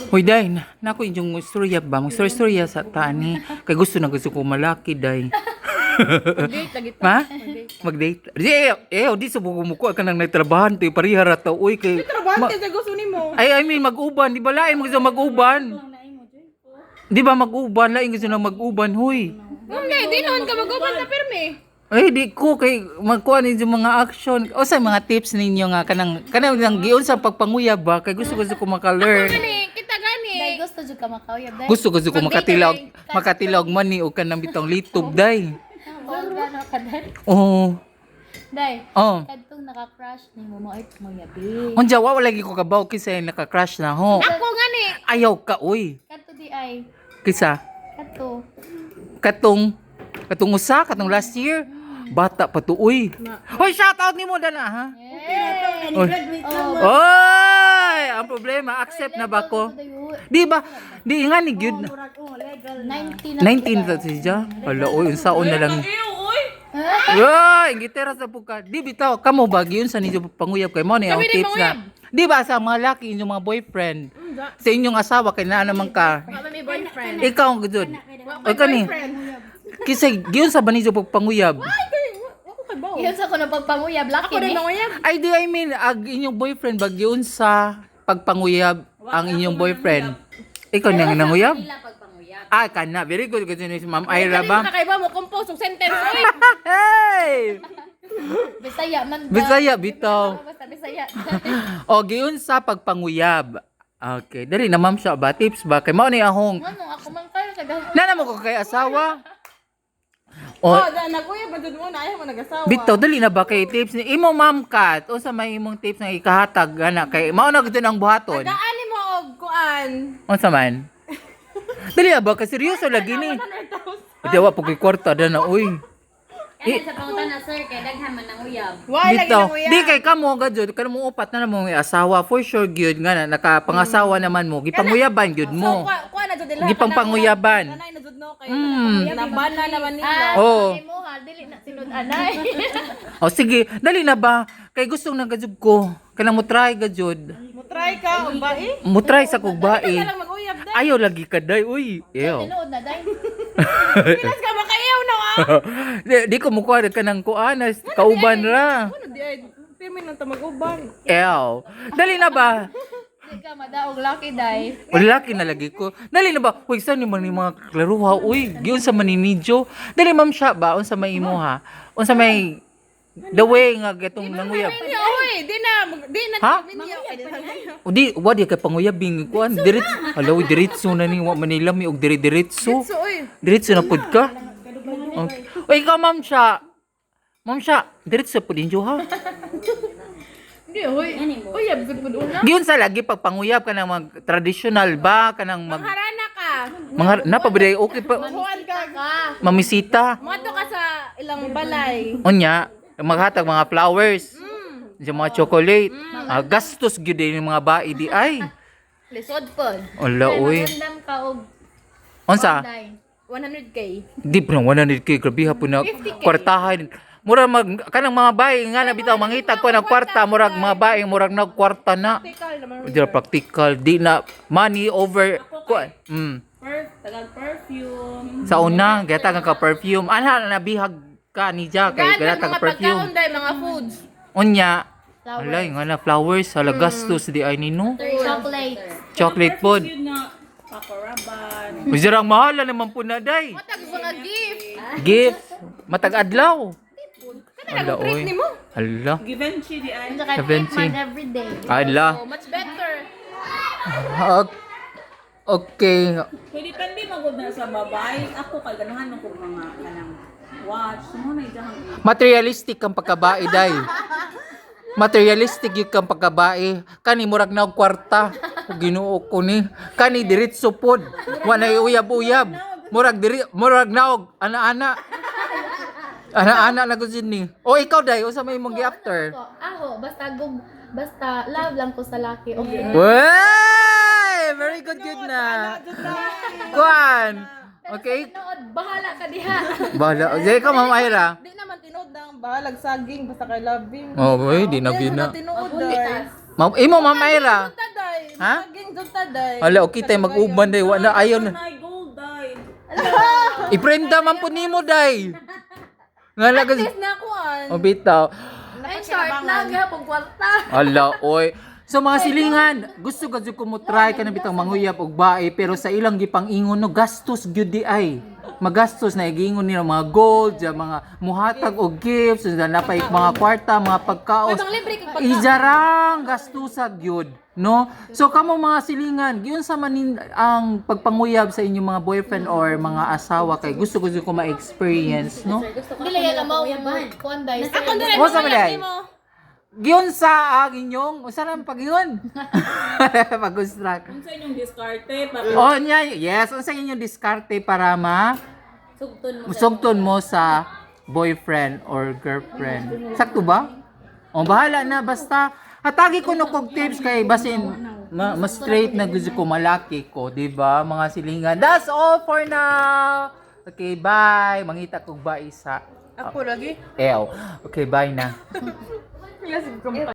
Hoy, day, nako inyong istorya ba? Mag-istorya sa tani. Kay gusto ko malaki, day. Mag-date lagi to. Ha? Mag-date? Di subuko mo ko ka nang nagtrabahan to parihara ta uy kay Trabaho ka sa gusto nimo. I mean mag-uban, di ba lain mo gusto mag-uban? Di ba mag-uban lain gusto na mag-uban huy. Hindi, di naman ka mag-uban sa pirmi. Ay di ko kay magkuha ninyo mga action o sa mga tips ninyo nga kanang nang giun sa pagpanguyab ba kay gusto ko maka-learn. Kita gani. Dahil gusto dyan ka makauyab, dahil. Gusto ko makatilaw man ni o kanang bitong litob day. Gano'n ka, dahil. Oh. Dahil, Oh. kadtong naka-crush ni mo ay pumayabi. Unja wa lagi ko kabaw kisa naka-crush na ho. Ako gani. Ayaw ka uy. Kadto di ay, Kisa kadto. katong usa katong last year. Bata pa to uy. Hoy, shout out nimo dana ha. Yay! Oy. Oy, ang problema accept na ba ko? Di ba? Di nga ni gyud. 19 19 ta siya. Hala oy, unsaon na lang. Yoy, gitara sa puka. Di bitaw kamo ba giun sa ninyo panguyab kay mo ni ang Kami rin tips na. Di ba sa mga laki inyong mga boyfriend? Sa inyong asawa kay naa naman ka. Wala may boyfriend. Ikaw ang gudod. Oy kani. Kisa giun sa banisyo pagpanguyab. Ako kay bawo. Yun sa ko na pagpanguyab, laki Ako rin ni. manguyab. Ay di I mean ag inyong boyfriend ba giun sa pagpanguyab ang inyong boyfriend. Ikaw nang nanguyab? Ah, kana. Very good kasi ni Ma'am Ira ba? Kakaiba mo compose og sentence oy. Hey! Bisaya man ba? Bisaya bitaw. Basta Bisaya. O giun sa pagpanguyab. Okay, dali na ma'am siya ba tips ba kay mao ni ahong. Ano, ako man kayo sa gahon. Nana mo ko kay asawa. Oh, O naguyab man jud mo na ayaw mo nagasawa. bitaw dali na ba kay tips ni imo ma'am Kat o sa may imong tips nga ikahatag ana kay mao na gud ang buhaton. Gaani mo og kuan. Unsa man? Dali na ba kasi seryoso lagi ni. 100,000. Di wa pug kwarta da na uy. Ano sa pangutan na sir, kay daghan man ang uyab. Why lagi Bitaw. na uyab? Di kay kamo gadjud kanimo upat na mo may asawa for sure gyud nga na nakapangasawa naman mo gipanguyaban gyud mo. Kuan na jud nila. Gipangpanguyaban. Kanay na jud no kay. Mm. Nabana naman nila. Ah, Oo. okay mo ha, dili na sinod anay. O sige, dali na ba? Kay gustong nagajud ko. Kanang mo try gajud. Mo try ka og ba eh? Mo try sa kog bae. Kaya lang mag-uyab dai. Ayaw lagi ka day, uy. Ew. Tinuod na dahil. Pinas ka makayaw na ah. di ko mukha ka ng kuanas, kauban ra. Ano di ay pirmi nang ta mag-uban. Ew. Dali na ba? Di ka madaog lucky dahil. Lalaki na lagi ko. Dali na ba? Uy, saan ni mga klaruha? Uy, giyon sa maninidyo. Dali ma'am siya ba? Unsa may imo ha? Unsa may the way nga gatong nanguyab. Oy, di na Ha? video. O di, wadi kay panguyabing kuan diretso. Hello, diretso na ni wa Manila mi og diretso. So oy. Diretso na pud ka. Okay. O ikaw ma'am siya. Ma'am siya, diretso pud inyo ha. Di oy. Uyab gud pud una. Giyon sa lagi pag panguyab ka ng mag traditional ba kanang mag Harana ka. mga napabiday okay pa Kuan ka. mamisita. Mato ka sa ilang balay. Unya, maghatag mga flowers. Yung mga chocolate. Gastos gyud din yung mga bae di ay. Lisod pod. Ala oy. Magandam ka og Unsa? dahil. 100k. Di pa 100k grabe hapon na kwartahan. Mura kanang mga bae nga na bitaw mangita ko ng kwarta murag mga bae murag nagkwarta na. Tikal naman. Di na practical, di na money over Tagal perfume. Sa una, gata ka perfume. Ana na bihag ka ni Ja kay Ganang gata mga ka perfume. pagkaon dai mga foods. Unya, Flowers. alay nga na flowers, hala gastos di ay nino. Chocolate. Chocolate pod. Pakoraban. Uzirang mahal na naman po na day. Matag mga gift. Gift, matag adlaw. Ala Treat oy. nimo. Hala. Givenchy di ay. Ano ka Seventy. man everyday. Ala. So much better. Okay. Pwede pandi magod na sa babae. Ako kay ganahan ko mga kanang watch. Mo na ijahang Materialistic kang pagkabae day. Materialistic yung kang pagkabae. Kani murag na og kwarta. Kung Ginoo ko ni. Kani diretso pod. Wa na uyab-uyab. Murag na og ana-ana. Ana-ana na gud ni. O ikaw day, usa may imong gi-after. Ako, basta love lang ko sa laki. Okay. Wey! Very good na. Kuan. Okay. Nood, bahala ka diha. Bala. Jay ka Ma'am Ira. Di naman tinood ng bahalag saging basta kay loving. Oh, boy, di na gina. Tinood Mabuti dai. tas. Imo Mamaira. Taday. Ha? Maging taday. Hala, okay tayo mag-uban day. Wala ayon. Nay gold day. I-prenda man po nimo day. Nga lagas. Na kuan. O bitaw. Ay, short lang, gapong kwarta. Hala, oy. So mga silingan, gusto ka ko mo try ka na bitang manguyab og bae pero sa ilang gipang ingon no gastos gyud di ay. Magastos na igingon nila mga gold, ya mga muhatag og gifts, na napay mga kwarta, mga pagkaos. Pag libre kang pagkaon. Ijarang gastusag gyud, no? So kamo mga silingan, giun sa manin ang pagpanguyab sa inyong mga boyfriend or mga asawa kay gusto ko ma-experience, no? Dili ka mo kuan dai. Ako na O sa malay. Giyon sa inyong, usa lang pag-iyon. Pag-construct. Unsa inyong diskarte pa? Oh, nya, yes, unsa inyong diskarte para sugton mo sa boyfriend or girlfriend. Sakto ba? O bahala na basta hatagi ko no kog tips kay basin mas straight na gusto ko malaki ko, di ba? Mga silingan. That's all for now. Okay, bye. Mangita kog ba isa. Ako lagi. Ew. Okay, bye na. Yes,